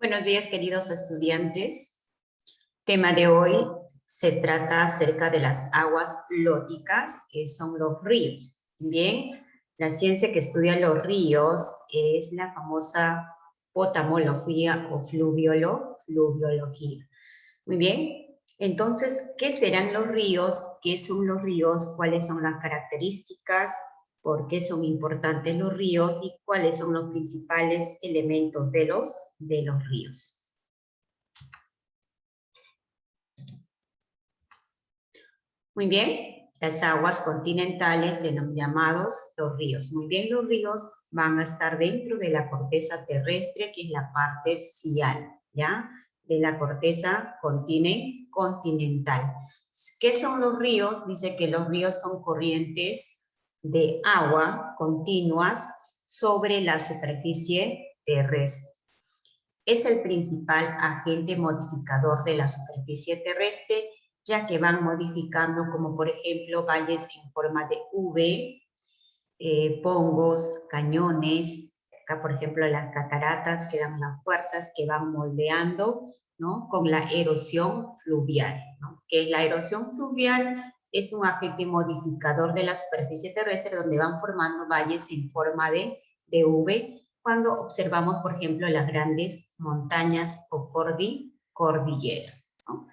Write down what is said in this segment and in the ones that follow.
Buenos días, queridos estudiantes. Tema de hoy se trata acerca de las aguas lóticas, que son los ríos. Bien, la ciencia que estudia los ríos es la famosa potamología o fluviología. Muy bien, entonces, ¿qué serán los ríos? ¿Qué son los ríos? ¿Cuáles son las características? ¿Por qué son importantes los ríos? ¿Y cuáles son los principales elementos de los ríos? Muy bien, las aguas continentales llamados los ríos. Muy bien, los ríos van a estar dentro de la corteza terrestre, que es la parte cial, ¿ya? De la corteza continental. ¿Qué son los ríos? Dice que los ríos son corrientes de agua continuas sobre la superficie terrestre. Es el principal agente modificador de la superficie terrestre, ya que van modificando, como por ejemplo valles en forma de V, pongos, cañones. Acá por ejemplo las cataratas, que dan las fuerzas que van moldeando, ¿no? Con la erosión fluvial, ¿no? Que es la erosión fluvial, es un agente modificador de la superficie terrestre donde van formando valles en forma de V, cuando observamos, por ejemplo, las grandes montañas o cordilleras, ¿no?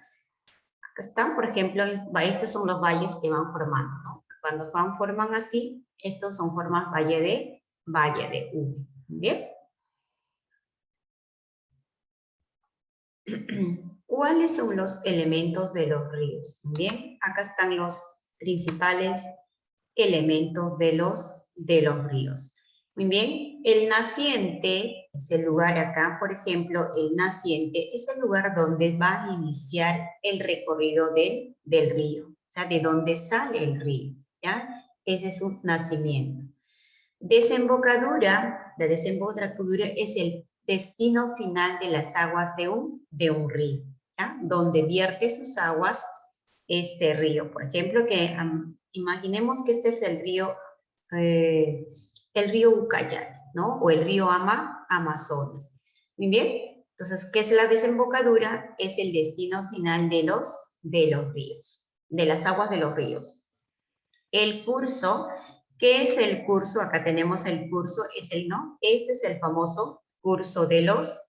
Acá están, por ejemplo, estos son los valles que van formando, ¿no? Cuando forman así, estos son formas valle de V. ¿Bien? ¿Cuáles son los elementos de los ríos? Bien, acá están los principales elementos de los ríos. Muy bien, el naciente es el lugar acá, por ejemplo, el naciente es el lugar donde va a iniciar el recorrido del río, o sea, de donde sale el río, ¿ya? Ese es su nacimiento. Desembocadura, la desembocadura es el destino final de las aguas de un río, ¿ya? Donde vierte sus aguas este río. Por ejemplo, que imaginemos que este es el río Ucayali, ¿no? O el río Amazonas. Muy bien, entonces, ¿qué es la desembocadura? Es el destino final de los ríos, de las aguas de los ríos. El curso, ¿qué es el curso? Acá tenemos el curso, ¿no? Este es el famoso curso de los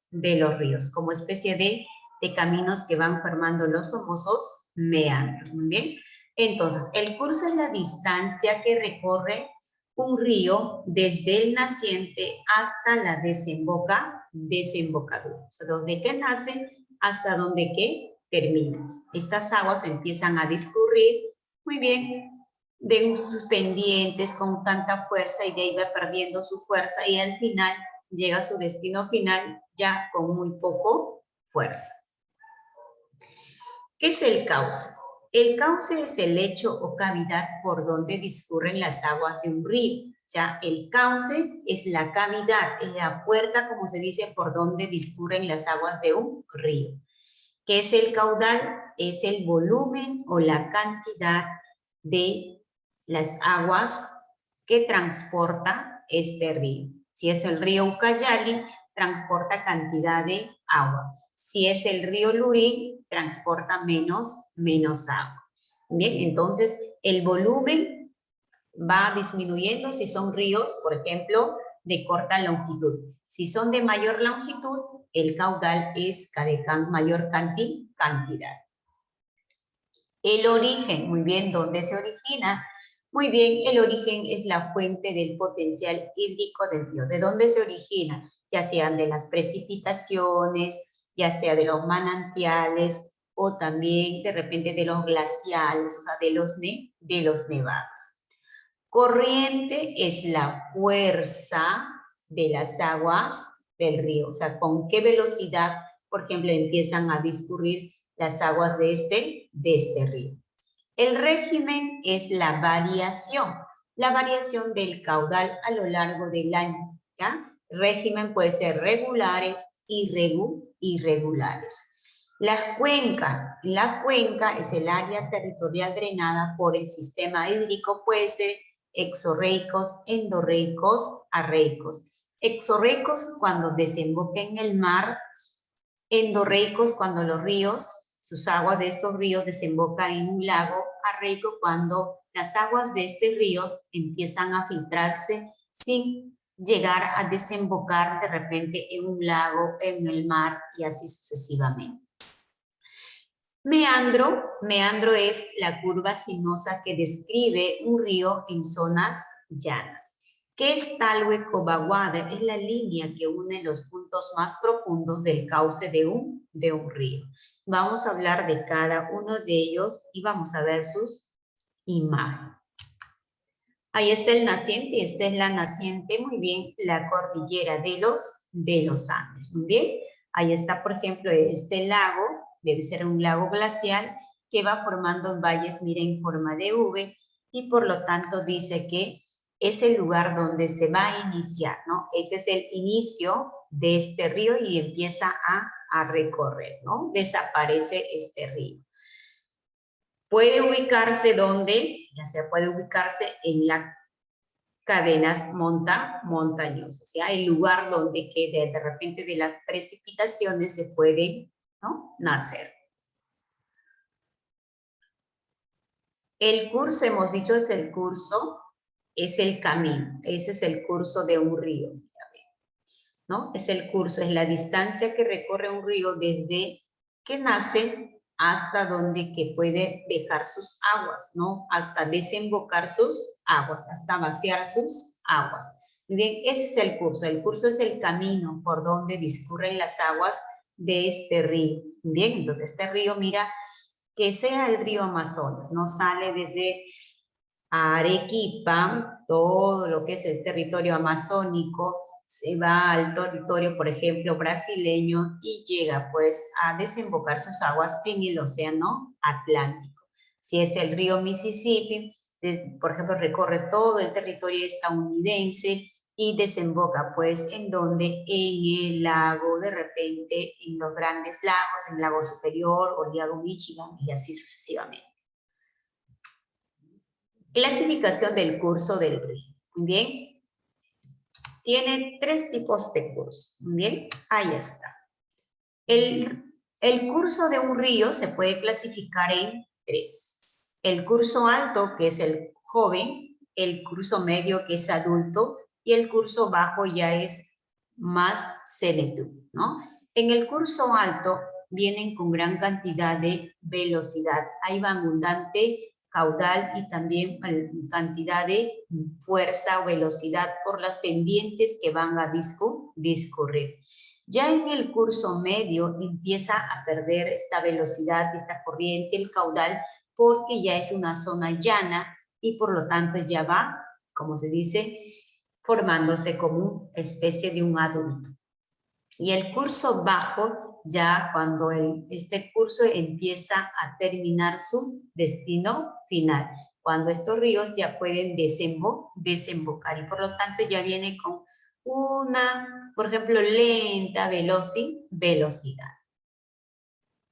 ríos, como especie de caminos que van formando los famosos meandros. Muy bien. Entonces, el curso es la distancia que recorre un río desde el naciente hasta la desembocadura. O sea, desde que nace hasta donde que termina. Estas aguas empiezan a discurrir, muy bien, de sus pendientes con tanta fuerza, y de ahí va perdiendo su fuerza y al final llega a su destino final ya con muy poco fuerza. ¿Qué es el cauce? El cauce es el lecho o cavidad por donde discurren las aguas de un río. Ya, el cauce es la cavidad, es la puerta, como se dice, por donde discurren las aguas de un río. ¿Qué es el caudal? Es el volumen o la cantidad de las aguas que transporta este río. Si es el río Ucayali, transporta cantidad de agua. Si es el río Lurín, transporta menos agua. Bien, entonces el volumen va disminuyendo si son ríos, por ejemplo, de corta longitud. Si son de mayor longitud, el caudal es de mayor cantidad. El origen, muy bien, ¿dónde se origina? Muy bien, el origen es la fuente del potencial hídrico del río. ¿De dónde se origina? Ya sean de las precipitaciones, ya sea de los manantiales, o también de repente de los glaciales, o sea, de los nevados. Corriente es la fuerza de las aguas del río, o sea, con qué velocidad, por ejemplo, empiezan a discurrir las aguas de este río. El régimen es la variación del caudal a lo largo del año, ¿ya? El régimen puede ser regulares, irregulares. La cuenca es el área territorial drenada por el sistema hídrico, puede ser exorreicos, endorreicos, arreicos. Exorreicos cuando desemboca en el mar, endorreicos cuando los ríos, sus aguas de estos ríos desembocan en un lago, arreico cuando las aguas de estos ríos empiezan a filtrarse sin llegar a desembocar de repente en un lago, en el mar y así sucesivamente. Meandro es la curva sinuosa que describe un río en zonas llanas. ¿Qué es talwe o vaguada? Es la línea que une los puntos más profundos del cauce de un río. Vamos a hablar de cada uno de ellos y vamos a ver sus imágenes. Ahí está el naciente, esta es la naciente, muy bien, la cordillera de los Andes, muy bien. Ahí está, por ejemplo, este lago, debe ser un lago glacial que va formando valles, mira, en forma de V, y por lo tanto dice que es el lugar donde se va a iniciar, ¿no? Este es el inicio de este río y empieza a recorrer, ¿no? Desaparece este río. Puede ubicarse donde, ya sea puede ubicarse en las cadenas montañosas, ¿ya? El lugar donde que de repente de las precipitaciones se pueden, ¿no?, nacer. El curso, hemos dicho, es el curso, es el camino, ese es el curso de un río, ¿no? Es el curso, es la distancia que recorre un río desde que nace hasta donde que puede dejar sus aguas, ¿no? Hasta desembocar sus aguas, hasta vaciar sus aguas. Muy bien, ese es el curso es el camino por donde discurren las aguas de este río. Bien, entonces este río, mira, que sea el río Amazonas, ¿no? Sale desde Arequipa, todo lo que es el territorio amazónico, se va al territorio, por ejemplo, brasileño y llega pues a desembocar sus aguas en el océano Atlántico. Si es el río Mississippi, por ejemplo, recorre todo el territorio estadounidense y desemboca pues en donde, en el lago, de repente, en los grandes lagos, en el lago Superior o el lago Michigan y así sucesivamente. Clasificación del curso del río. Muy bien. Tiene 3 tipos de curso. Muy bien. Ahí está. El curso de un río se puede clasificar en 3. El curso alto, que es el joven, el curso medio, que es adulto, y el curso bajo ya es más senectud, ¿no? En el curso alto vienen con gran cantidad de velocidad. Hay abundante caudal y también cantidad de fuerza o velocidad por las pendientes que van a discurrir. Ya en el curso medio empieza a perder esta velocidad, esta corriente, el caudal, porque ya es una zona llana y por lo tanto ya va, como se dice, formándose como una especie de un adulto. Y el curso bajo, ya cuando este curso empieza a terminar su destino final, cuando estos ríos ya pueden desembocar y por lo tanto ya viene con una, por ejemplo, lenta velocidad.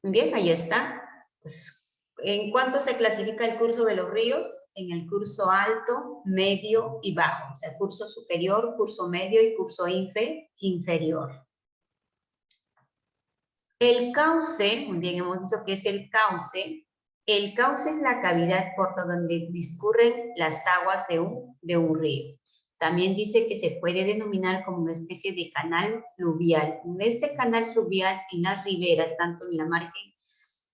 Bien, ahí está. Entonces, ¿en cuánto se clasifica el curso de los ríos? En el curso alto, medio y bajo. O sea, curso superior, curso medio y curso inferior. El cauce, muy bien, hemos dicho que es el cauce. El cauce es la cavidad por donde discurren las aguas de un río. También dice que se puede denominar como una especie de canal fluvial. En este canal fluvial, en las riberas, tanto en la margen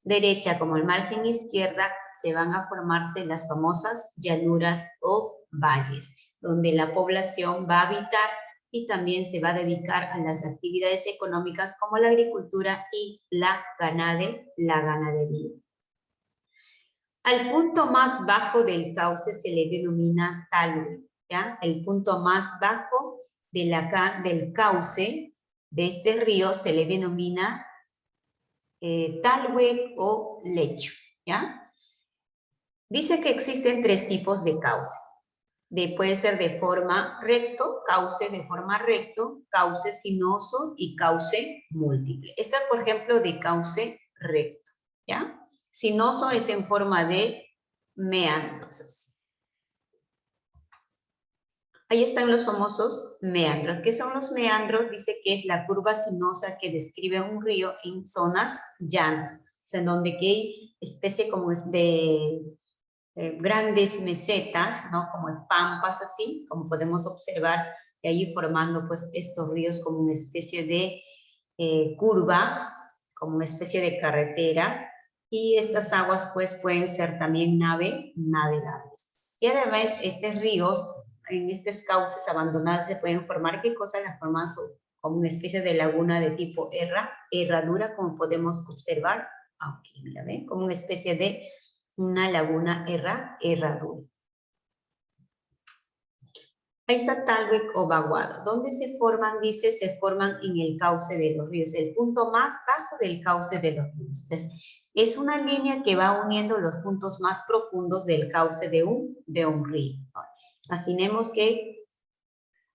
derecha como en la margen izquierda, se van a formarse las famosas llanuras o valles, donde la población va a habitar y también se va a dedicar a las actividades económicas como la agricultura y la ganadería. Al punto más bajo del cauce se le denomina talwe, ¿ya? El punto más bajo del cauce de este río se le denomina talwe o lecho, ¿ya? Dice que existen 3 tipos de cauce. Puede ser de forma recto, cauce de forma recto, cauce sinuoso y cauce múltiple. Esta, por ejemplo, de cauce recto, ¿ya? Sinuoso es en forma de meandros. Ahí están los famosos meandros. ¿Qué son los meandros? Dice que es la curva sinuosa que describe un río en zonas llanas, o sea, en donde que hay especie como de grandes mesetas, ¿no? Como pampas así, como podemos observar, y ahí formando pues estos ríos como una especie de curvas, como una especie de carreteras, y estas aguas pues pueden ser también navegables. Y además estos ríos, en estos cauces abandonados se pueden formar, ¿qué cosa? Las forman como una especie de laguna de tipo herradura, como podemos observar aquí, mira, ¿ven? Como una especie de una laguna herradura. Ahí está Talwek o Vaguado. ¿Dónde se forman? Dice, se forman en el cauce de los ríos, el punto más bajo del cauce de los ríos. Entonces, es una línea que va uniendo los puntos más profundos del cauce de un río. Imaginemos que,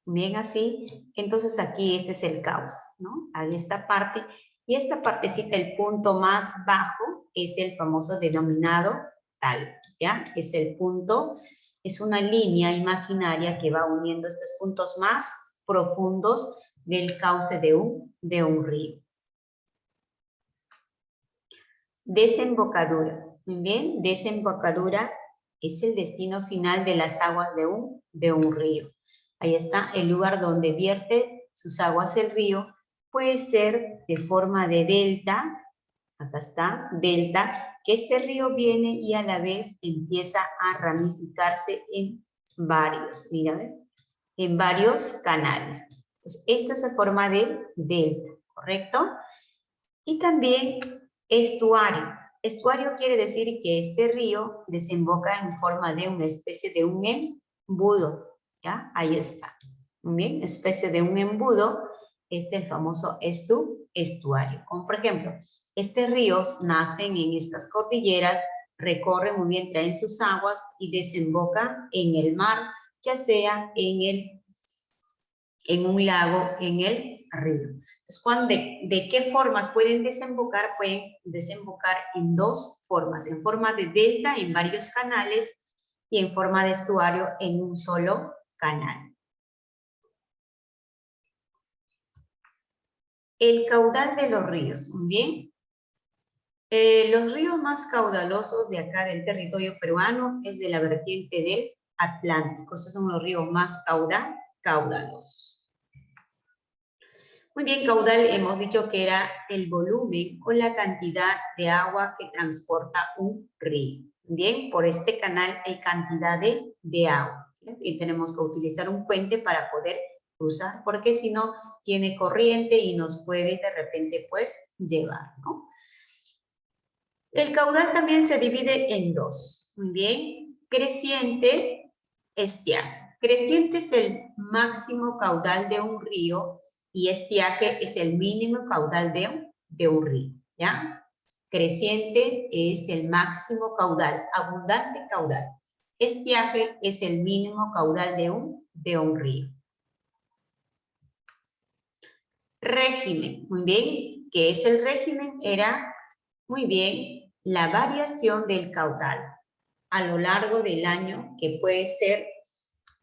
bien así, entonces aquí este es el cauce, ¿no? Hay esta parte, y esta partecita, el punto más bajo, es el famoso denominado Talwek, ¿ya? Es el punto. Es una línea imaginaria que va uniendo estos puntos más profundos del cauce de un río. Desembocadura. Muy bien, desembocadura es el destino final de las aguas de un río. Ahí está el lugar donde vierte sus aguas el río. Puede ser de forma de delta, acá está, delta, que este río viene y a la vez empieza a ramificarse en varios, mira, en varios canales. Entonces, esto es en forma de delta, ¿correcto? Y también estuario. Estuario quiere decir que este río desemboca en forma de una especie de un embudo, ¿ya? Ahí está. Muy bien, especie de un embudo, este es el famoso estuario. Como por ejemplo, estos ríos nacen en estas cordilleras, recorren muy bien, traen sus aguas y desembocan en el mar, ya sea en un lago, en el río. Entonces, ¿de qué formas pueden desembocar? Pueden desembocar en dos formas, en forma de delta en varios canales y en forma de estuario en un solo canal. El caudal de los ríos, muy bien. Los ríos más caudalosos de acá del territorio peruano es de la vertiente del Atlántico. Esos son los ríos más caudalosos. Muy bien, caudal hemos dicho que era el volumen o la cantidad de agua que transporta un río. Bien, por este canal hay cantidad de agua. Y tenemos que utilizar un puente para poder cruzar, porque si no, tiene corriente y nos puede de repente pues llevar, ¿no? El caudal también se divide en dos. Muy bien, creciente, estiaje. Creciente es el máximo caudal de un río y estiaje es el mínimo caudal de un río, ¿ya? Creciente es el máximo caudal, abundante caudal. Estiaje es el mínimo caudal de un río. Régimen, muy bien. ¿Qué es el régimen? Era, muy bien, la variación del caudal a lo largo del año, que puede ser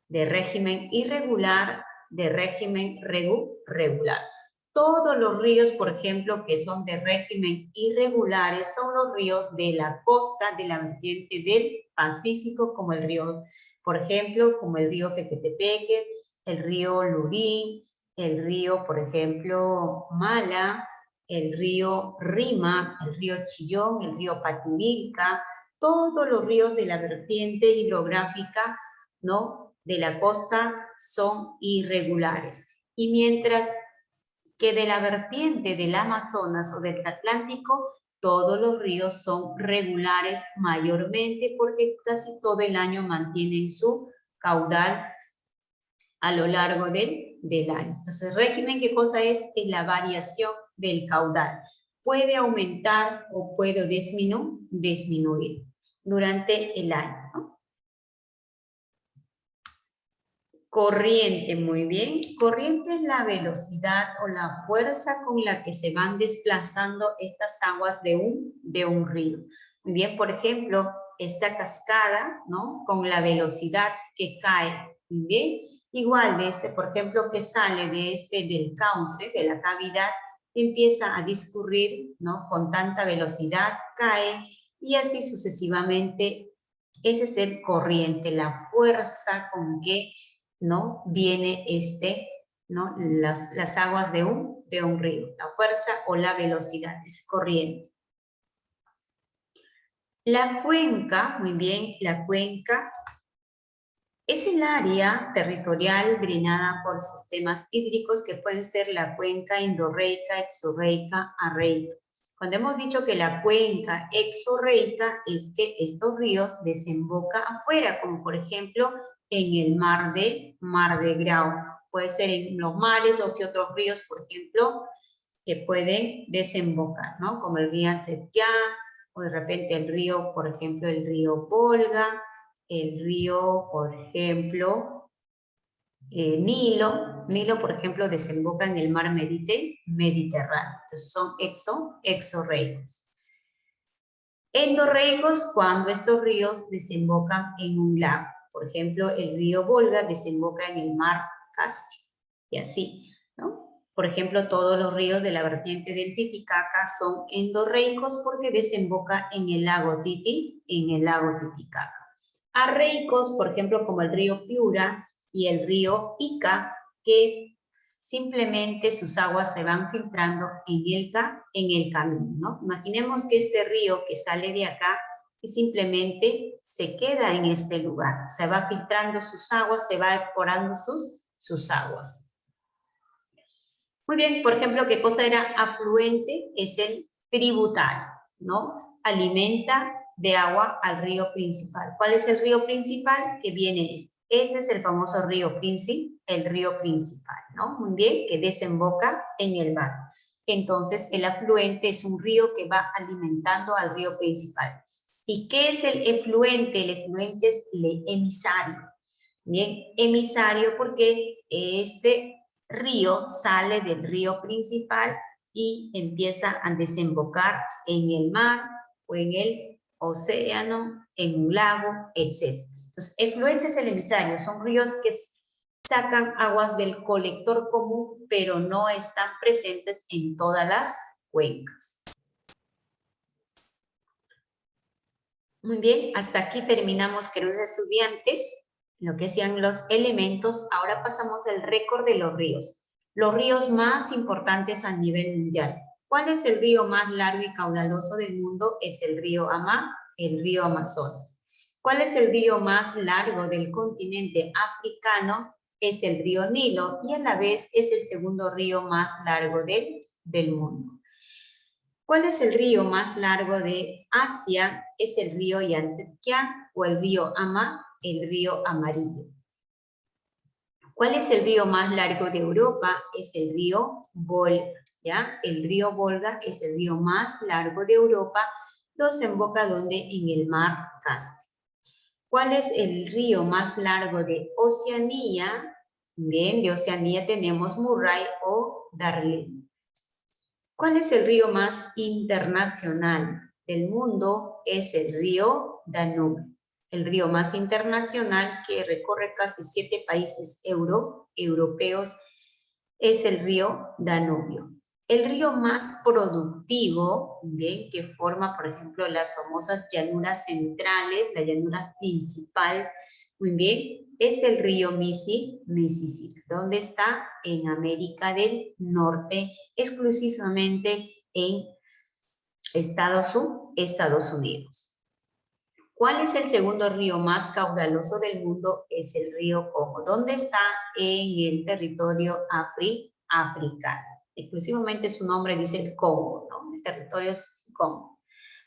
de régimen irregular, de régimen regular. Todos los ríos, por ejemplo, que son de régimen irregulares, son los ríos de la costa, de la vertiente del Pacífico, como el río, por ejemplo, como el río Jequetepeque, el río Lurín, el río, por ejemplo, Mala, el río Rima, el río Chillón, el río Pativilca, todos los ríos de la vertiente hidrográfica, ¿no?, de la costa son irregulares. Y mientras que de la vertiente del Amazonas o del Atlántico, todos los ríos son regulares mayormente porque casi todo el año mantienen su caudal a lo largo del año. Entonces, régimen, ¿qué cosa es? Es la variación del caudal. Puede aumentar o puede disminuir durante el año, ¿no? Corriente, muy bien. Corriente es la velocidad o la fuerza con la que se van desplazando estas aguas de un río. Muy bien, por ejemplo, esta cascada, ¿no?, con la velocidad que cae, muy bien, Igual de este, por ejemplo, que sale de del cauce, de la cavidad, empieza a discurrir, ¿no? Con tanta velocidad, cae, y así sucesivamente. Ese es el corriente, la fuerza con que, ¿no? Viene ¿no? Las aguas de un río, la fuerza o la velocidad, es corriente. La cuenca, muy bien, la cuenca es el área territorial drenada por sistemas hídricos que pueden ser la cuenca endorreica, exorreica, arreica. Cuando hemos dicho que la cuenca exorreica es que estos ríos desembocan afuera, como por ejemplo en el mar de Grau. Puede ser en los mares o si otros ríos, por ejemplo, que pueden desembocar, ¿no? Como el río Ansequiá, o de repente el río, por ejemplo, el río Volga, el río, por ejemplo, Nilo. Nilo, por ejemplo, desemboca en el mar Mediterráneo. Entonces son exorreicos. Endorreicos cuando estos ríos desembocan en un lago. Por ejemplo, el río Volga desemboca en el mar Caspio. Y así, ¿no? Por ejemplo, todos los ríos de la vertiente del Titicaca son endorreicos porque desemboca en el lago Titicaca. Arreicos, por ejemplo, como el río Piura y el río Ica, que simplemente sus aguas se van filtrando en el camino, ¿no? Imaginemos que este río que sale de acá y simplemente se queda en este lugar, se va filtrando sus aguas, se va evaporando sus aguas. Muy bien, por ejemplo, ¿qué cosa era afluente? Es el tributario, ¿no? Alimenta de agua al río principal. ¿Cuál es el río principal? Que viene este es el famoso río el río principal, ¿no? Muy bien, que desemboca en el mar. Entonces, el afluente es un río que va alimentando al río principal. ¿Y qué es el efluente? El efluente es el emisario. Bien, emisario porque este río sale del río principal y empieza a desembocar en el mar o en el océano, en un lago, etc. Entonces, efluente es el emisario, son ríos que sacan aguas del colector común, pero no están presentes en todas las cuencas. Muy bien, hasta aquí terminamos, queridos estudiantes, lo que sean los elementos. Ahora pasamos al récord de los ríos más importantes a nivel mundial. ¿Cuál es el río más largo y caudaloso del mundo? Es el río Amazonas. ¿Cuál es el río más largo del continente africano? Es el río Nilo y a la vez es el segundo río más largo del mundo. ¿Cuál es el río más largo de Asia? Es el río Yangtze o el río el río Amarillo. ¿Cuál es el río más largo de Europa? Es el río Volga, ¿ya? El río Volga es el río más largo de Europa, desemboca donde en el mar Caspio. ¿Cuál es el río más largo de Oceanía? Bien, de Oceanía tenemos Murray o Darling. ¿Cuál es el río más internacional del mundo? Es el río Danubio. El río más internacional que recorre casi 7 países europeos es el río Danubio. El río más productivo, ¿bien? Que forma, por ejemplo, las famosas llanuras centrales, la llanura principal, muy bien, es el río Mississippi, donde está en América del Norte, exclusivamente en Estados Unidos. ¿Cuál es el segundo río más caudaloso del mundo? Es el río Congo. ¿Dónde está? En el territorio africano. Exclusivamente su nombre dice el Congo, ¿no? El territorio es Congo.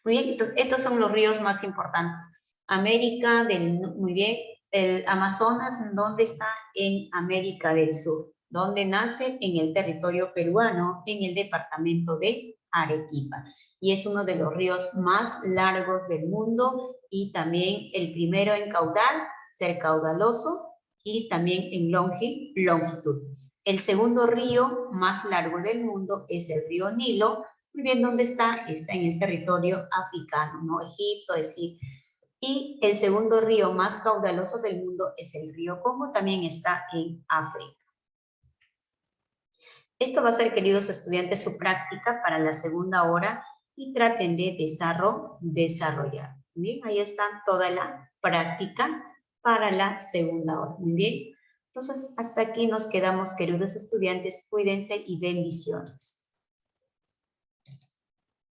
Muy bien, entonces, estos son los ríos más importantes. Muy bien, el Amazonas, ¿dónde está? En América del Sur. ¿Dónde nace? En el territorio peruano, en el departamento de Arequipa. Y es uno de los ríos más largos del mundo y también el primero en caudal, ser caudaloso, y también en longitud. El segundo río más largo del mundo es el río Nilo. Muy bien, ¿dónde está? Está en el territorio africano, ¿no? Egipto, es decir, Y el segundo río más caudaloso del mundo es el río Congo, también está en África. Esto va a ser, queridos estudiantes, su práctica para la segunda hora y traten de desarrollar. Bien, ahí está toda la práctica para la segunda hora. Muy bien. Entonces, hasta aquí nos quedamos, queridos estudiantes. Cuídense y bendiciones.